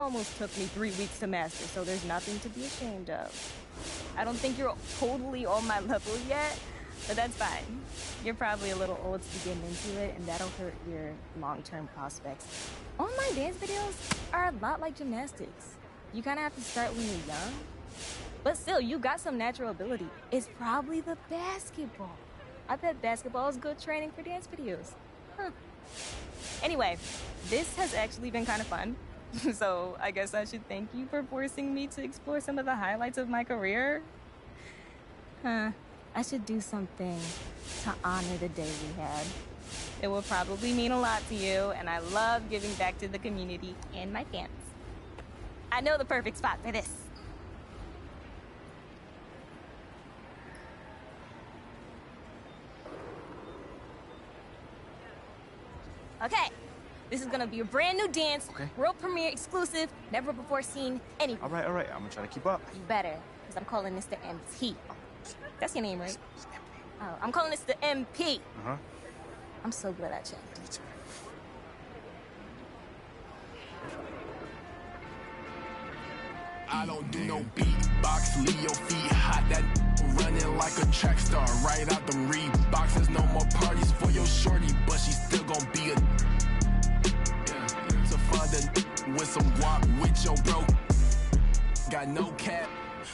almost took me 3 weeks to master, so there's nothing to be ashamed of. I don't think you're totally on my level yet, but that's fine. You're probably a little old to be getting into it, and that'll hurt your long-term prospects. Online dance videos are a lot like gymnastics. You kind of have to start when you're young, but still, you got some natural ability. It's probably the basketball. I bet basketball is good training for dance videos. Huh. Anyway, this has actually been kind of fun. So I guess I should thank you for forcing me to explore some of the highlights of my career. I should do something to honor the day we had. It will probably mean a lot to you, and I love giving back to the community and my fans. I know the perfect spot for this. Okay. This is gonna be a brand new dance, world premiere exclusive, never before seen anywhere. All right. I'm gonna try to keep up. You better, because I'm calling this the MP. That's your name, right? Oh, I'm calling this the MP. I'm so glad I checked. Me too. I don't do no beatbox, leave your feet hot, that running like a track star, right out them Reeboks. There's no more parties for your shorty, but she still gon' be a to find a with some guap with your bro. Got no cap,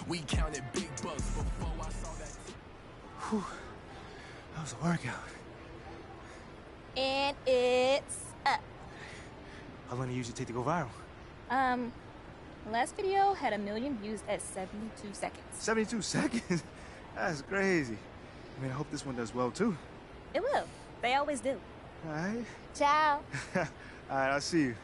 we counted big bucks before I saw that. Whew. That was a workout. And it's up. How long do you usually take to go viral? The last video had 1 million views at 72 seconds. 72 seconds? That's crazy. I mean, I hope this one does well, too. It will. They always do. All right. Ciao. All right, I'll see you.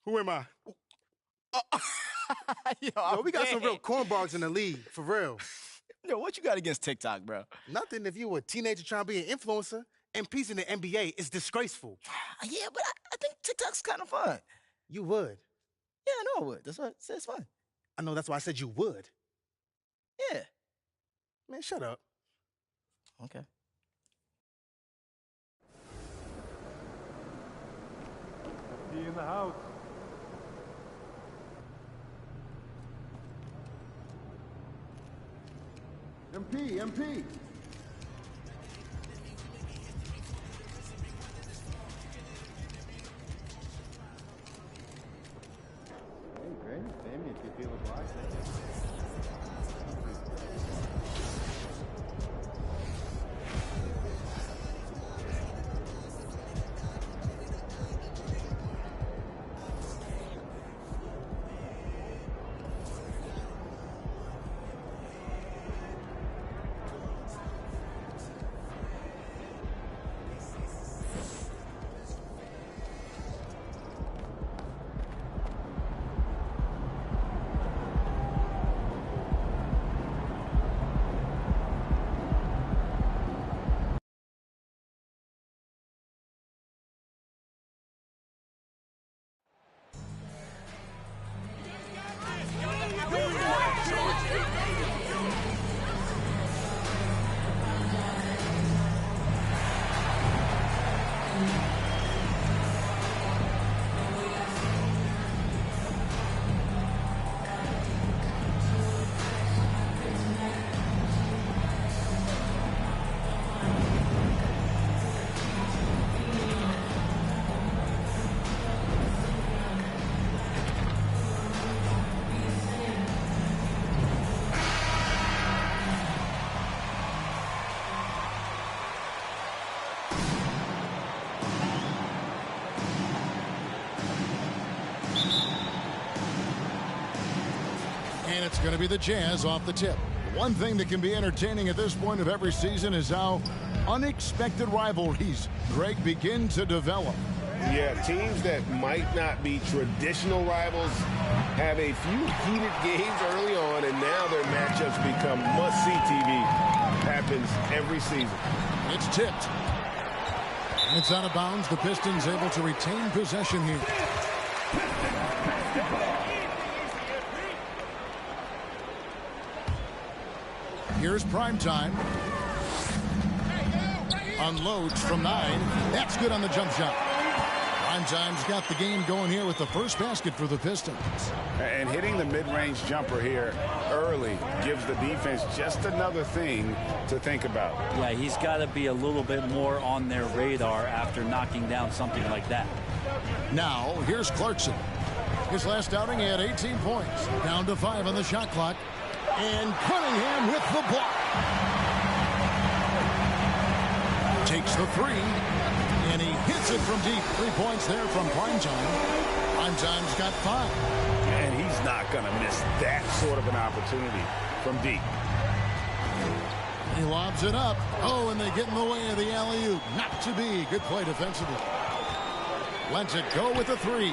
Who am I? Yo, We got some real cornballs in the league, for real. Yo, what you got against TikTok, bro? Nothing if you were a teenager trying to be an influencer. MPs in the NBA is disgraceful. Yeah, but I think TikTok's kind of fun. You would. Yeah, I know I would. That's why I said it's fun. I know, that's why I said you would. Yeah. Man, shut up. Okay. in the house. MP. Hey, Damien, if you feel obliged. And it's going to be the Jazz off the tip. One thing that can be entertaining at this point of every season is how unexpected rivalries, Greg, begin to develop. Yeah, teams that might not be traditional rivals have a few heated games early on, and now their matchups become must-see TV. Happens every season. It's tipped. It's out of bounds. The Pistons able to retain possession here. Here's prime time. Unloads from 9. That's good on the jump shot. Prime time's got the game going here with the first basket for the Pistons. And hitting the mid-range jumper here early gives the defense just another thing to think about. Yeah, he's got to be a little bit more on their radar after knocking down something like that. Now, here's Clarkson. His last outing, he had 18 points. Down to 5 on the shot clock. And Cunningham with the block. Takes the 3. And he hits it from deep. 3 points there from Primetime. Primetime's got 5. And he's not going to miss that sort of an opportunity from deep. He lobs it up. Oh, and they get in the way of the alley-oop. Not to be. Good play defensively. Lets it go with the 3.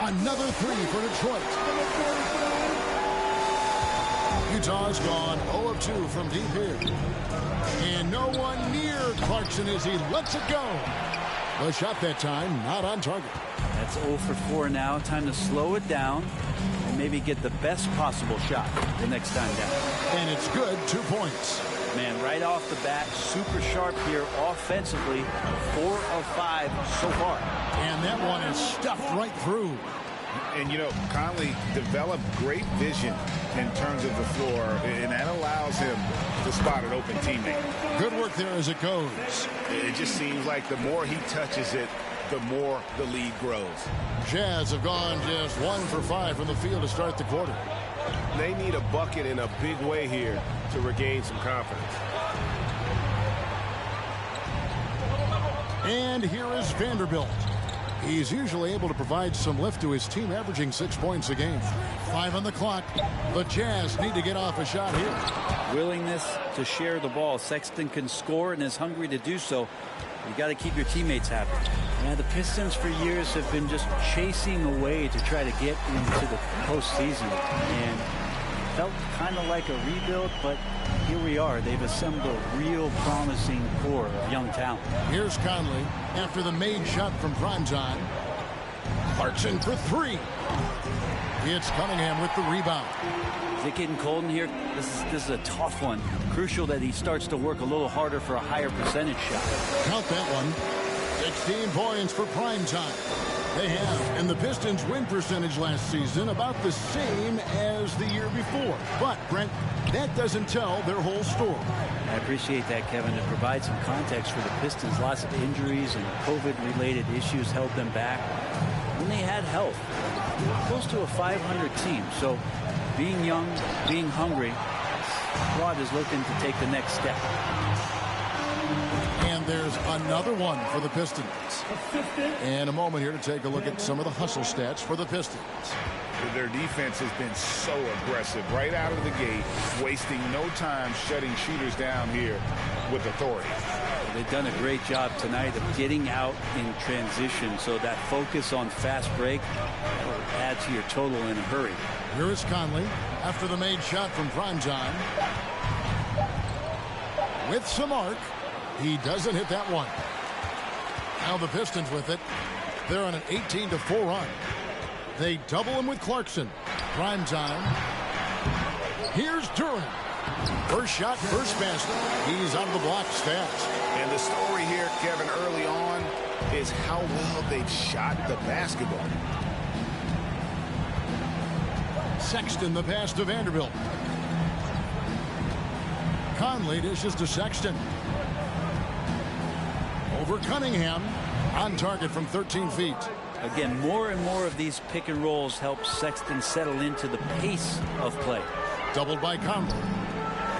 Another 3 for Detroit. Utah's gone 0 of 2 from deep here. And no one near Clarkson as he lets it go. The shot that time not on target. That's 0 for 4 now. Time to slow it down and maybe get the best possible shot the next time down. And it's good. 2 points. Man, right off the bat, super sharp here offensively. 4 of 5 so far. And that one is stuffed right through. And, you know, Conley developed great vision in terms of the floor, and that allows him to spot an open teammate. Good work there as it goes. It just seems like the more he touches it, the more the lead grows. Jazz have gone just 1 for 5 from the field to start the quarter. They need a bucket in a big way here to regain some confidence. And here is Vanderbilt. He's usually able to provide some lift to his team, averaging 6 points a game. 5 on the clock. The Jazz need to get off a shot here. Willingness to share the ball. Sexton can score and is hungry to do so. You got to keep your teammates happy. Yeah, the Pistons for years have been just chasing away to try to get into the postseason. And felt kind of like a rebuild, but here we are. They've assembled a real promising core of young talent. Here's Conley after the made shot from Primetime. Clarkson for 3. It's Cunningham with the rebound. Is it getting cold in here? This is a tough one. Crucial that he starts to work a little harder for a higher percentage shot. Count that one. 16 points for Primetime. They have, and the Pistons' win percentage last season about the same as the year before. But, Brent, that doesn't tell their whole story. I appreciate that, Kevin. To provide some context for the Pistons, lots of injuries and COVID-related issues held them back. When they had health, they were close to a 500 team. So being young, being hungry, the squad is looking to take the next step. And there's another one for the Pistons. In a moment here to take a look at some of the hustle stats for the Pistons. Their defense has been so aggressive right out of the gate, wasting no time shutting shooters down here with authority. They've done a great job tonight of getting out in transition, so that focus on fast break will add to your total in a hurry. Here is Conley after the made shot from primetime. With some arc. He doesn't hit that one. Now the Pistons with it. They're on an 18-4 run. They double him with Clarkson. Prime time. Here's Duran. First shot, first basket. He's out of the block stats. And the story here, Kevin, early on is how well they've shot the basketball. Sexton the pass to Vanderbilt. Conley dishes to Sexton. Over Cunningham. On target from 13 feet. Again, more and more of these pick and rolls help Sexton settle into the pace of play. Doubled by Conley.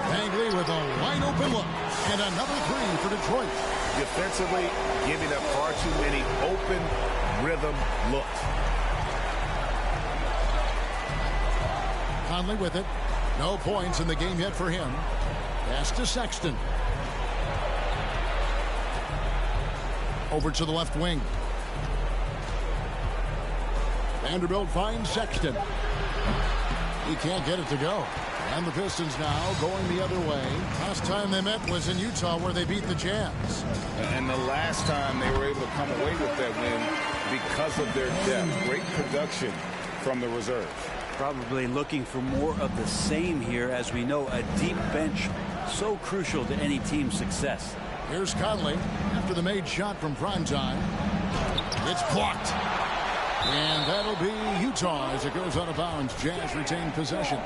Bagley with a wide open look. And another three for Detroit. Defensively, giving up far too many open rhythm looks. Conley with it. No points in the game yet for him. Pass to Sexton. Over to the left wing. Vanderbilt finds Sexton. He can't get it to go. And the Pistons now going the other way. Last time they met was in Utah where they beat the Jazz. And the last time they were able to come away with that win because of their depth. Great production from the reserves. Probably looking for more of the same here. As we know, a deep bench so crucial to any team's success. Here's Conley after the made shot from primetime. It's blocked. And that'll be Utah as it goes out of bounds. Jazz retain possession.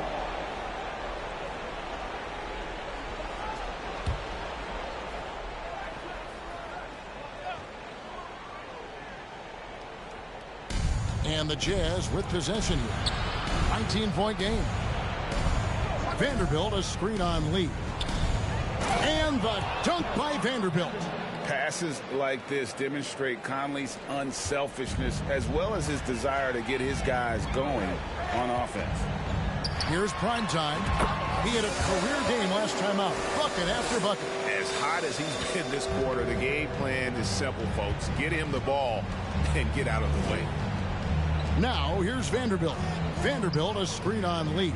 And the Jazz with possession here. 19-point game. Vanderbilt a screen on Lee. And the dunk by Vanderbilt. Passes like this demonstrate Conley's unselfishness as well as his desire to get his guys going on offense. Here's primetime. He had a career game last time out. Bucket after bucket. As hot as he's been this quarter, the game plan is simple, folks. Get him the ball and get out of the way. Now here's Vanderbilt. Vanderbilt a screen on Lee.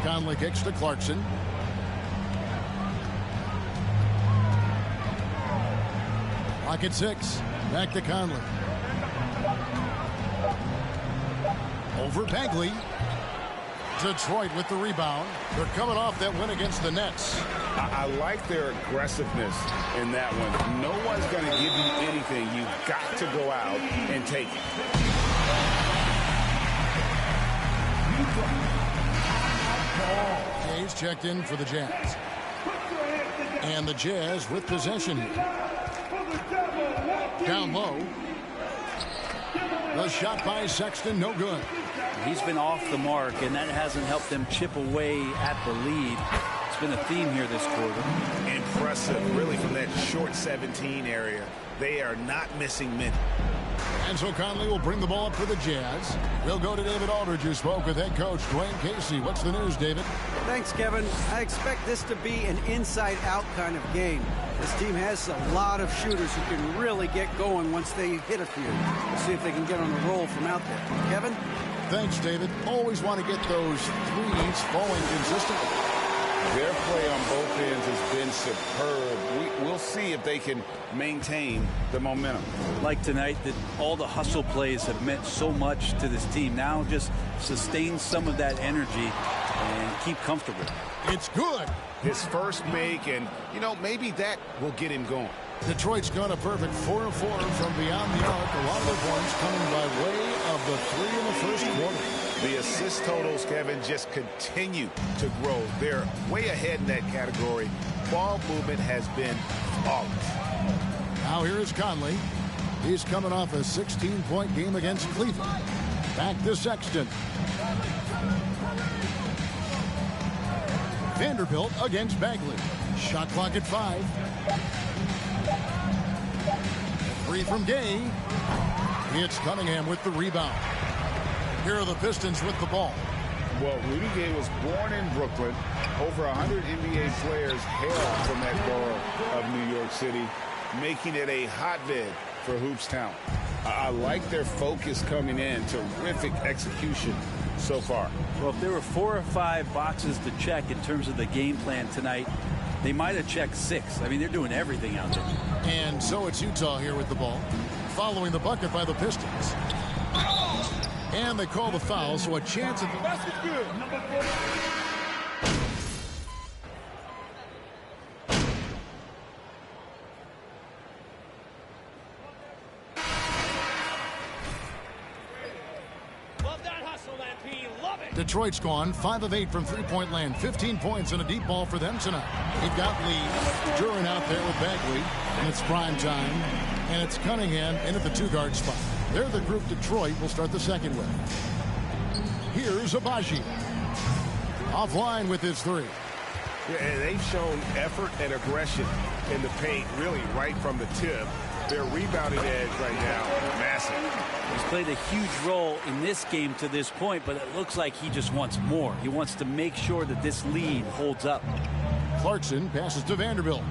Conley kicks to Clarkson. Lock at 6. Back to Conley. Over Bagley. Detroit with the rebound. They're coming off that win against the Nets. I like their aggressiveness in that one. No one's going to give you anything. You've got to go out and take it. Hayes checked in for the Jazz. And the Jazz with possession here. Down low. The shot by Sexton, no good. He's been off the mark, and that hasn't helped them chip away at the lead. It's been a theme here this quarter. Impressive, really, from that short 17 area. They are not missing many. And so Conley will bring the ball up for the Jazz. We'll go to David Aldridge, who spoke with head coach Dwayne Casey. What's the news, David? Thanks, Kevin. I expect this to be an inside-out kind of game. This team has a lot of shooters who can really get going once they hit a few. We'll see if they can get on a roll from out there. Kevin? Thanks, David. Always want to get those threes falling consistently. Their play on both ends has been superb. We'll see if they can maintain the momentum. Like tonight, that all the hustle plays have meant so much to this team. Now just sustain some of that energy and keep comfortable. It's good. His first make, and, you know, maybe that will get him going. Detroit's gone a perfect 4 of 4 from beyond the arc. A lot of their points coming by way of the 3 in the first quarter. The assist totals, Kevin, just continue to grow. They're way ahead in that category. Ball movement has been flawless. Now here is Conley. He's coming off a 16-point game against Cleveland. Back to Sexton. Vanderbilt against Bagley. Shot clock at 5. 3 from Gay. It's Cunningham with the rebound. Here are the Pistons with the ball. Well, Rudy Gay was born in Brooklyn. Over 100 NBA players hail from that borough of New York City, making it a hotbed for hoops talent. I like their focus coming in. Terrific execution so far. Well, if there were 4 or 5 boxes to check in terms of the game plan tonight, they might have checked 6. I mean, they're doing everything out there. And so it's Utah here with the ball, following the bucket by the Pistons. And they call the foul, so a chance at the basket. Good. Detroit's gone 5 of 8 from three-point land. 15 points and a deep ball for them tonight. They've got Lee, Duran out there with Bagley, and it's prime time. And it's Cunningham in at the 2-guard spot. They're the group Detroit will start the second with. Here's Abaji. Offline with his 3. Yeah, and they've shown effort and aggression in the paint, really right from the tip. Their rebounding edge right now, massive. He's played a huge role in this game to this point, but it looks like he just wants more. He wants to make sure that this lead holds up. Clarkson passes to Vanderbilt.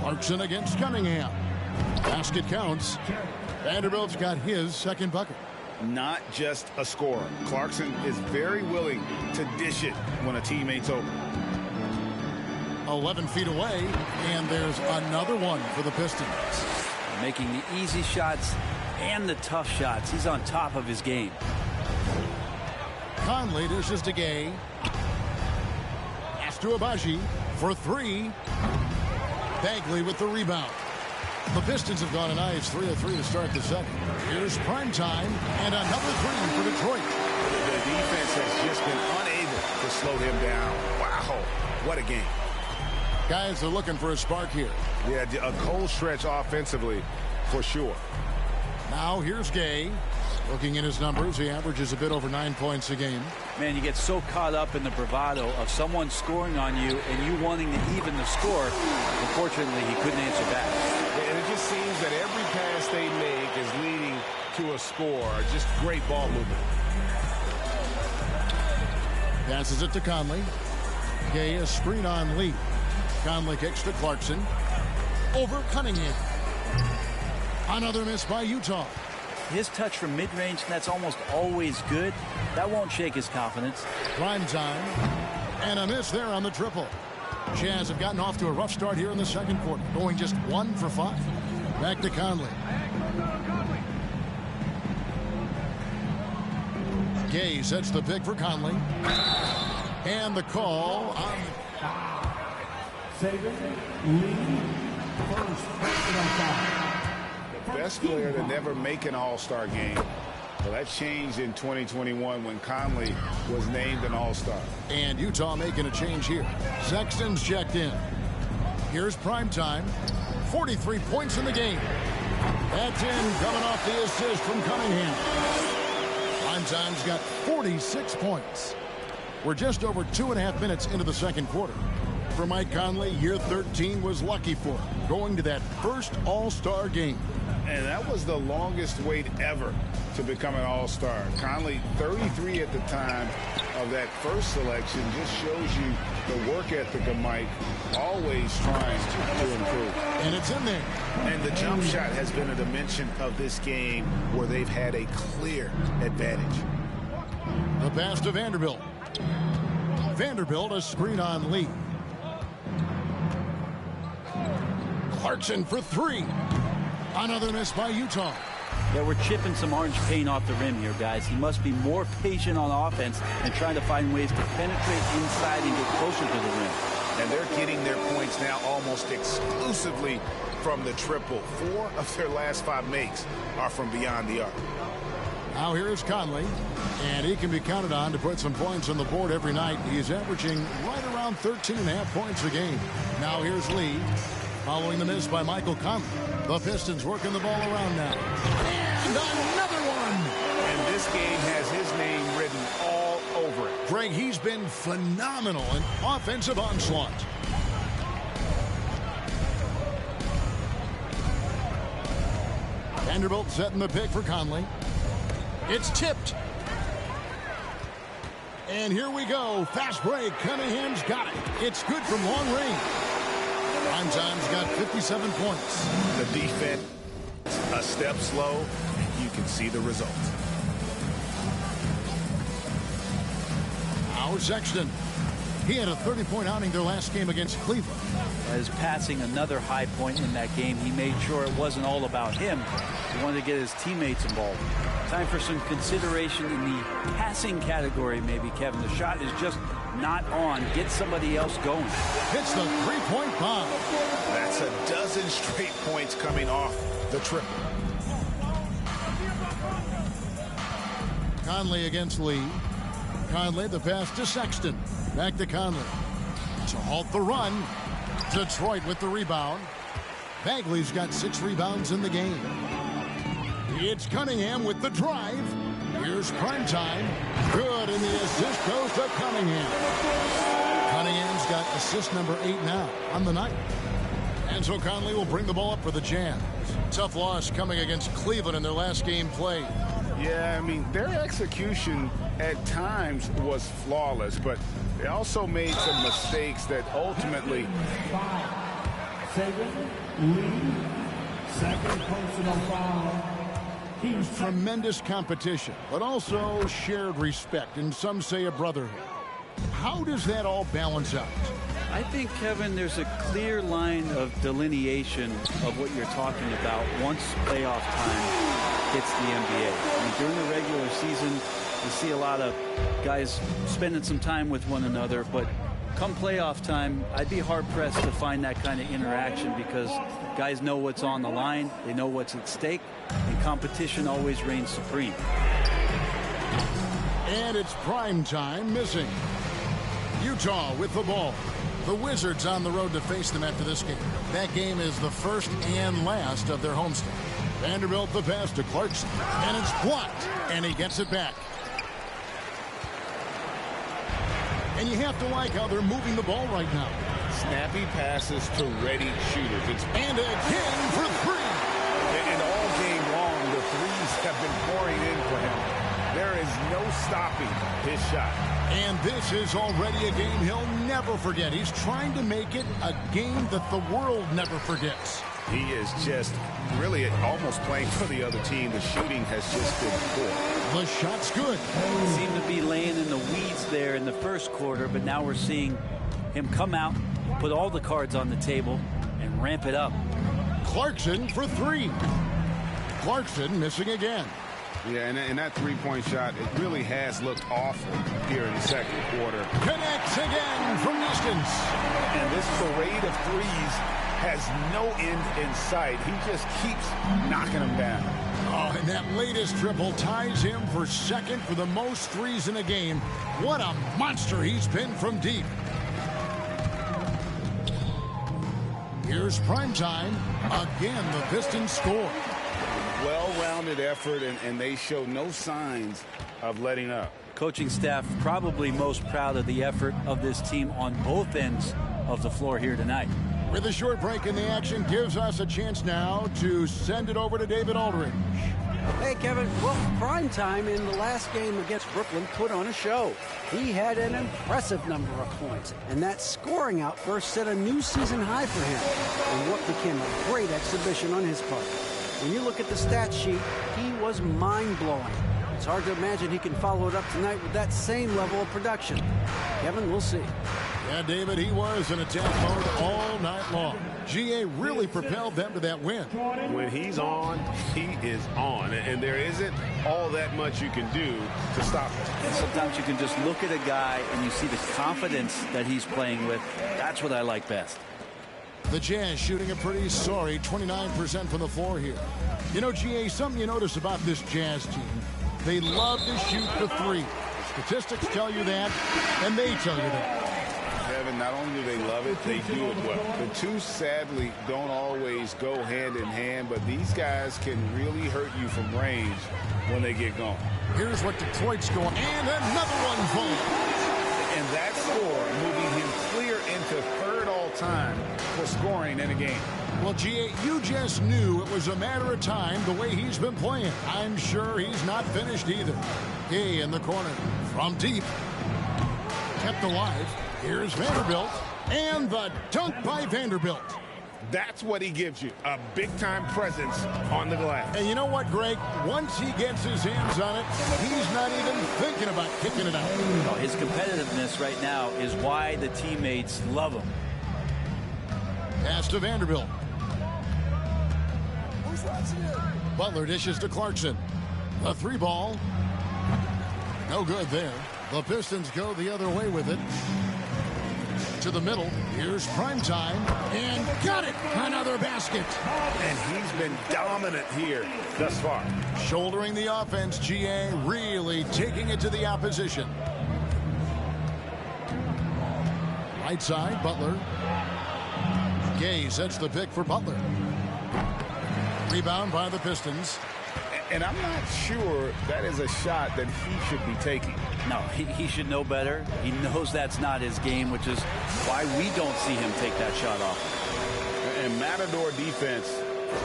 Clarkson against Cunningham. Basket counts. Vanderbilt's got his second bucket. Not just a scorer. Clarkson is very willing to dish it when a teammate's open. 11 feet away, and there's another one for the Pistons. Making the easy shots and the tough shots. He's on top of his game. Conley dishes to Gay. Pass to Abaji for 3. Bagley with the rebound. The Pistons have gone a nice 3 of 3 to start the second. Here's prime time and another 3 for Detroit. The defense has just been unable to slow him down. Wow, what a game. Guys are looking for a spark here. Yeah, a cold stretch offensively for sure. Now here's Gay. Looking at his numbers, he averages a bit over 9 points a game. Man, you get so caught up in the bravado of someone scoring on you and you wanting to even the score. Unfortunately, he couldn't answer back. Yeah, and it just seems that every pass they make is leading to a score. Just great ball movement. Passes it to Conley. Gay, a screen on Lee. Conley kicks to Clarkson. Over Cunningham. Another miss by Utah. His touch from mid-range, that's almost always good. That won't shake his confidence. Prime time. And a miss there on the triple. Jazz have gotten off to a rough start here in the second quarter, going just 1 for 5. Back to Conley. Gay sets the pick for Conley. And the call on the best player to never make an all-star game. Well, that changed in 2021 when Conley was named an all-star. And Utah making a change here. Sexton's checked in. Here's prime time. 43 points in the game. That's in, coming off the assist from Cunningham. Prime time's got 46 points. We're just over 2.5 minutes into the second quarter. For Mike Conley, year 13 was lucky for him, going to that first all-star game. And that was the longest wait ever to become an all-star. Conley, 33 at the time of that first selection, just shows you the work ethic of Mike, always trying to improve. And it's in there. And the jump shot has been a dimension of this game where they've had a clear advantage. The pass to Vanderbilt. Vanderbilt, a screen on Lee. Clarkson for 3. Another miss by Utah. Yeah, we're chipping some orange paint off the rim here, guys. He must be more patient on offense and trying to find ways to penetrate inside and get closer to the rim. and they're getting their points now almost exclusively from the triple. 4 of their last 5 makes are from beyond the arc. Now here's Conley, and he can be counted on to put some points on the board every night. He's averaging right around 13.5 points a game. Now here's Lee, following the miss by Michael Conley. The Pistons working the ball around now. And another one! And this game has his name written all over it. Greg, he's been phenomenal in offensive onslaught. Vanderbilt setting the pick for Conley. It's tipped. And here we go. Fast break. Cunningham's got it. It's good from long range. Primetime's got 57 points. The defense a step slow, and you can see the result. Now Sexton. He had a 30-point outing their last game against Cleveland. As passing another high point in that game, he made sure it wasn't all about him. He wanted to get his teammates involved. Time for some consideration in the passing category, maybe, Kevin. The shot is just not on. Get somebody else going. Hits the three-point bomb. That's a dozen straight points coming off the triple. Conley against Lee. Conley, the pass to Sexton. Back to Conley. To halt the run. Detroit with the rebound. Bagley's got 6 rebounds in the game. It's Cunningham with the drive. Here's Primetime. Good, and the assist goes to Cunningham. Cunningham's got assist number 8 now on the night. And so Conley will bring the ball up for the Jazz. Tough loss coming against Cleveland in their last game played. Yeah, I mean, their execution at times was flawless, but they also made some mistakes that ultimately... 7, Lee, second personal foul. Tremendous competition, but also shared respect, and some say a brotherhood. How does that all balance out? I think, Kevin, there's a clear line of delineation of what you're talking about once playoff time hits the NBA. I mean, during the regular season, you see a lot of guys spending some time with one another, but come playoff time, I'd be hard-pressed to find that kind of interaction because guys know what's on the line, they know what's at stake, and competition always reigns supreme. And it's prime time missing. Utah with the ball. The Wizards on the road to face them after this game. That game is the first and last of their homestand. Vanderbilt the pass to Clarkson, and it's blocked, and he gets it back. And you have to like how they're moving the ball right now. Snappy passes to ready shooters. And again for 3. And all game long, the threes have been pouring in for him. There is no stopping his shot. And this is already a game he'll never forget. He's trying to make it a game that the world never forgets. He is just really almost playing for the other team. The shooting has just been poor. The shot's good. Seemed to be laying in the weeds there in the first quarter, but now we're seeing him come out, put all the cards on the table, and ramp it up. Clarkson for 3. Clarkson missing again. Yeah, and that three-point shot, it really has looked awful here in the second quarter. Connects again from distance. And this parade of threes has no end in sight. He just keeps knocking them down. Oh, and that latest triple ties him for second for the most threes in a game. What a monster he's been from deep. Here's Primetime. Again, the Pistons score. Well-rounded effort, and they show no signs of letting up. Coaching staff probably most proud of the effort of this team on both ends of the floor here tonight. With a short break in the action, gives us a chance now to send it over to David Aldridge. Hey, Kevin. Well, Primetime in the last game against Brooklyn put on a show. He had an impressive number of points, and that scoring outburst set a new season high for him in what became a great exhibition on his part. When you look at the stat sheet, he was mind-blowing. It's hard to imagine he can follow it up tonight with that same level of production. Kevin, we'll see. Yeah, David, he was in attack mode all night long. GA really propelled them to that win. When he's on, he is on. And there isn't all that much you can do to stop him. And sometimes you can just look at a guy and you see the confidence that he's playing with. That's what I like best. The Jazz shooting a pretty sorry 29% from the floor here. You know, GA, something you notice about this Jazz team, they love to shoot the three. Statistics tell you that, and they tell you that. Kevin, not only do they love it, they do it well. The two, sadly, don't always go hand in hand, but these guys can really hurt you from range when they get going. Here's what Detroit's going, and another one falls. And that score moving him clear into third all-time for scoring in a game. Well, GA, you just knew it was a matter of time the way he's been playing. I'm sure he's not finished either. Gay in the corner from deep. Kept alive. Here's Vanderbilt. And the dunk by Vanderbilt. That's what he gives you, a big-time presence on the glass. And you know what, Greg? Once he gets his hands on it, he's not even thinking about kicking it out. No, his competitiveness right now is why the teammates love him. Pass to Vanderbilt. Butler dishes to Clarkson. The three ball. No good there. The Pistons go the other way with it. To the middle. Here's Primetime. And got it! Another basket. And he's been dominant here thus far. Shouldering the offense, GA really taking it to the opposition. Right side, Butler. Gay sets the pick for Butler. Rebound by the Pistons. And I'm not sure that is a shot that he should be taking. No, he should know better. He knows that's not his game, which is why we don't see him take that shot off. And Matador defense,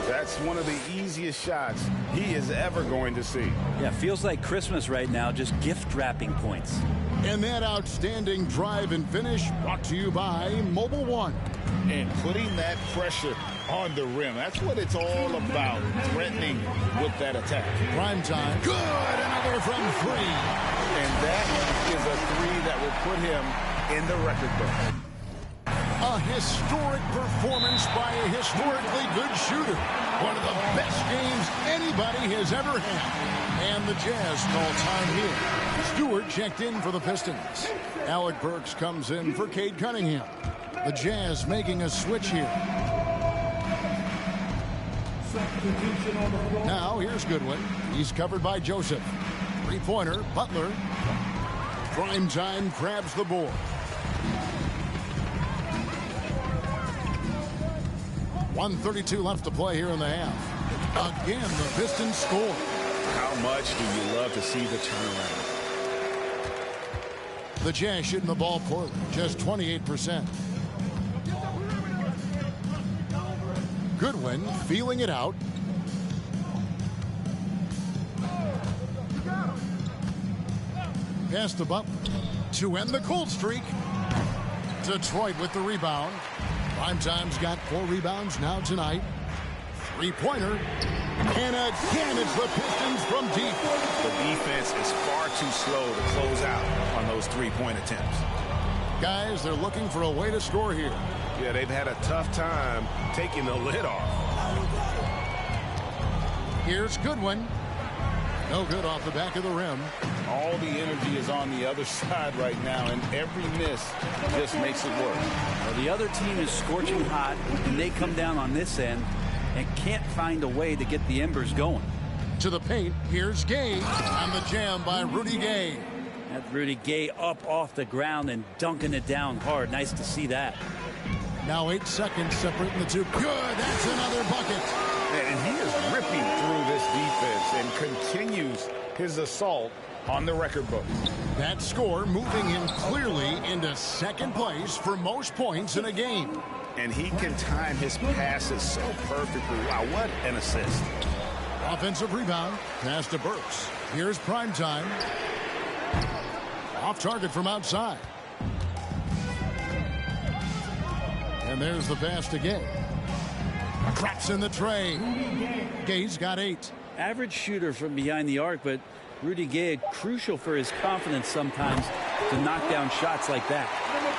that's one of the easiest shots he is ever going to see. Yeah, feels like Christmas right now, just gift wrapping points. And that outstanding drive and finish brought to you by Mobile One. And putting that pressure on the rim. That's what it's all about, threatening with that attack. Primetime. Good. Another from three. And that is a three that will put him in the record book. A historic performance by a historically good shooter. One of the best games anybody has ever had. And the Jazz call time here. Stewart checked in for the Pistons. Alec Burks comes in for Cade Cunningham. The Jazz making a switch here. Now here's Goodwin. He's covered by Joseph. Three-pointer, Butler. Primetime grabs the board. 1:32 left to play here in the half. Again, the Pistons score. How much do you love to see the turnaround? The Jazz shooting the ball poorly, just 28%. Goodwin feeling it out. Pass to Butler to end the cold streak. Detroit with the rebound. Primetime's got 4 rebounds now tonight. Three-pointer. And again, it's the Pistons from deep. The defense is far too slow to close out on those three-point attempts. Guys, they're looking for a way to score here. Yeah, they've had a tough time taking the lid off. Here's Goodwin. No good off the back of the rim. All the energy is on the other side right now, and every miss just makes it work. Well, the other team is scorching hot, and they come down on this end and can't find a way to get the embers going. To the paint, here's Gay on the jam by Rudy Gay. That Rudy Gay up off the ground and dunking it down hard. Nice to see that. Now 8 seconds separating the two. Good, that's another bucket. And he is ripping through this defense and continues his assault on the record book. That score moving him clearly into second place for most points in a game. And he can time his passes so perfectly. Wow, what an assist. Offensive rebound. Pass to Burks. Here's Primetime. Off target from outside. And there's the pass to Gay. Traps in the tray. Gay's got 8. Average shooter from behind the arc, but Rudy Gay crucial for his confidence sometimes to knock down shots like that.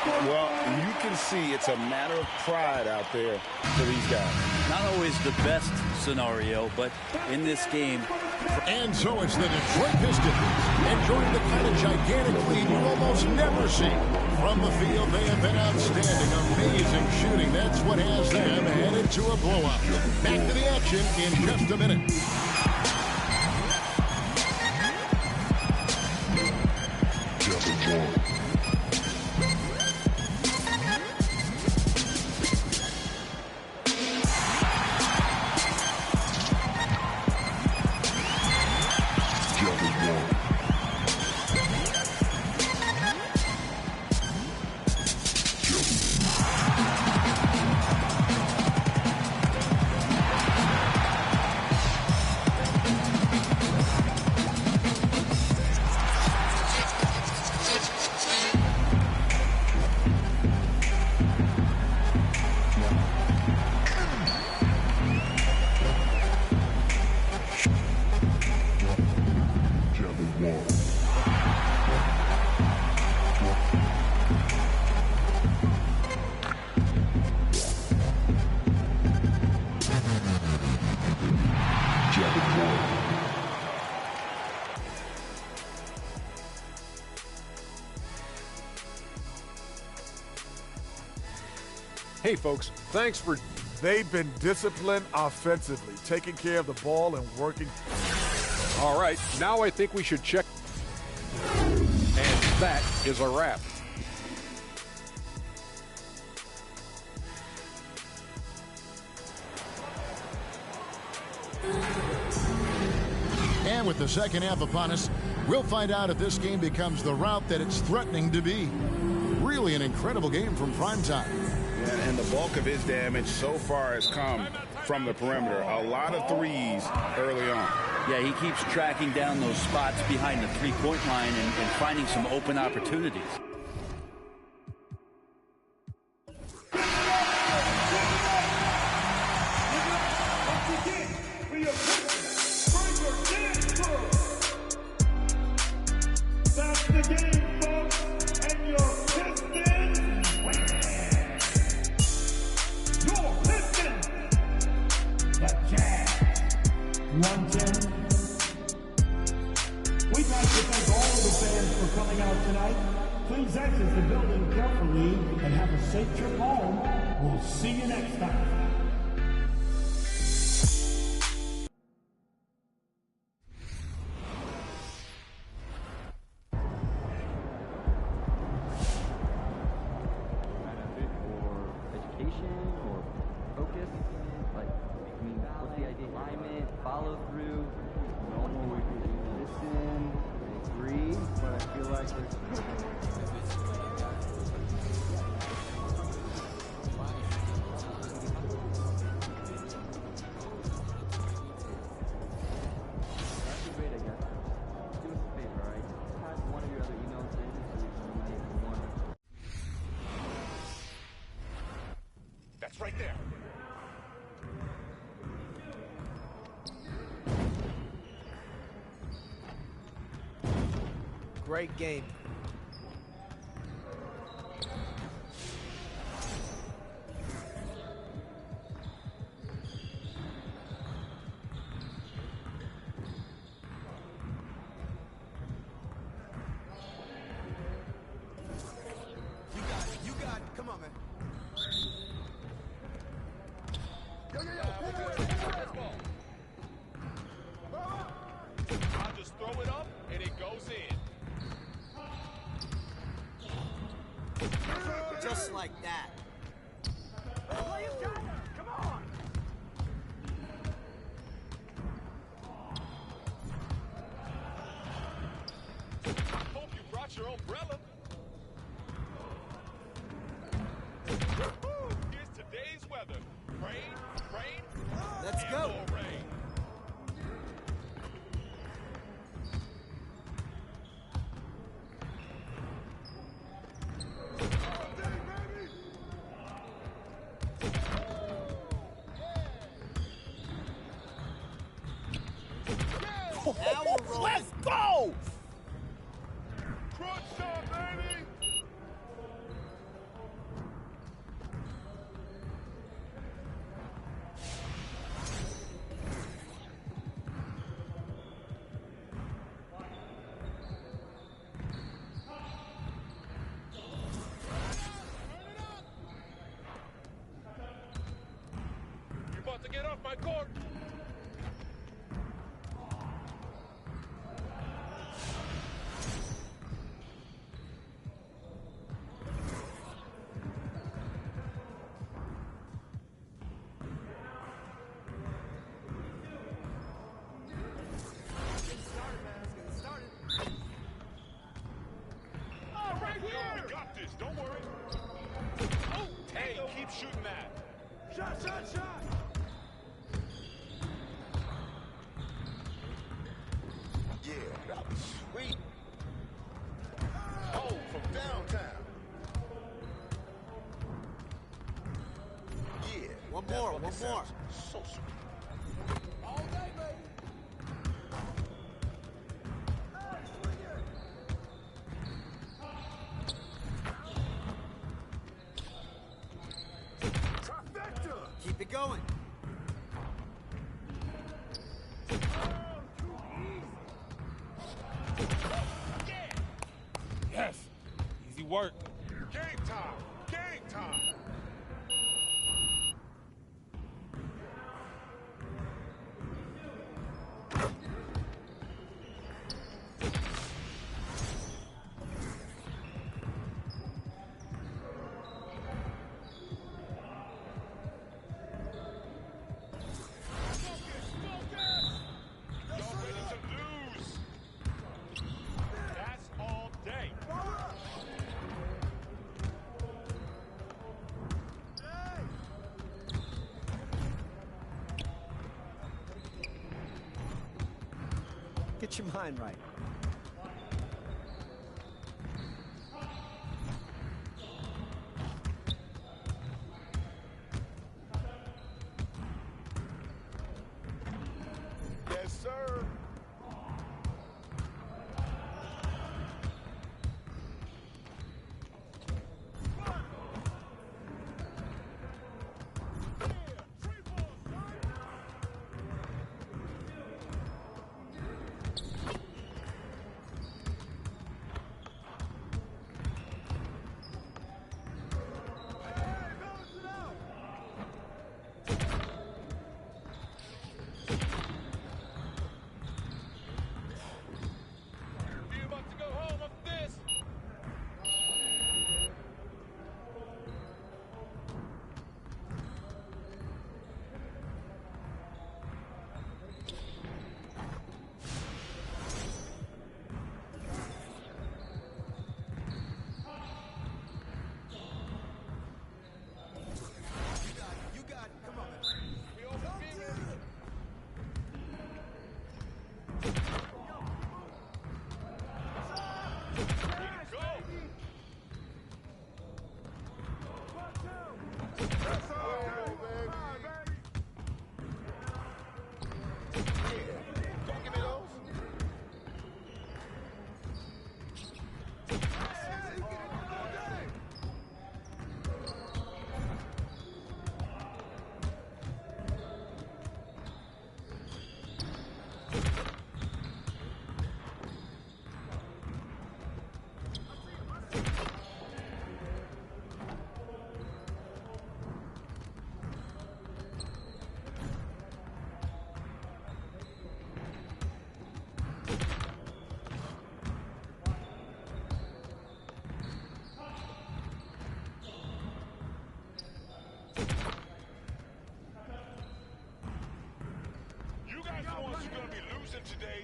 Well, you can see it's a matter of pride out there for these guys. Not always the best scenario, but in this game. And so it's the Detroit Pistons enjoying the kind of gigantic lead you almost never see. From the field, they have been outstanding, amazing shooting. That's what has them headed to a blowout. Back to the action in just a minute. Hey, folks, thanks for... They've been disciplined offensively, taking care of the ball and working. All right, now I think we should check. And that is a wrap. And with the second half upon us, we'll find out if this game becomes the rout that it's threatening to be. Really an incredible game from primetime. Yeah, and the bulk of his damage so far has come from the perimeter. A lot of threes early on. Yeah, he keeps tracking down those spots behind the three-point line and finding some open opportunities. That's the game, folks, and your Pistons win. Your Pistons, the Jazz, 110. We'd like to thank all of the fans for coming out tonight. Please exit the building carefully and have a safe trip home. We'll see you next time. Follow through, normal, listen, agree, but I feel like there's... That's right there. Great game. You got it. Come on, man. I'll just throw it up and it goes in. Just like that. Come on. Hope you brought your umbrella. Here's today's weather. Rain. Let's go. More rain. Let's go! Crunch time, baby! court. We got this, don't worry. Oh, hey, keep shooting that. Shot, shot, shot! Yeah, that was sweet. Oh, from downtown. Yeah. One more, one more. So sweet. All day, baby. Keep it going. Yes, easy work. Game time, game time. Y'all ready to lose? That's all day. Get your mind right. Yes, sir. You about to go home off this? You got it. Come on, man. We over here. Way to go. Go give me those. You guys the ones who are gonna be losing today.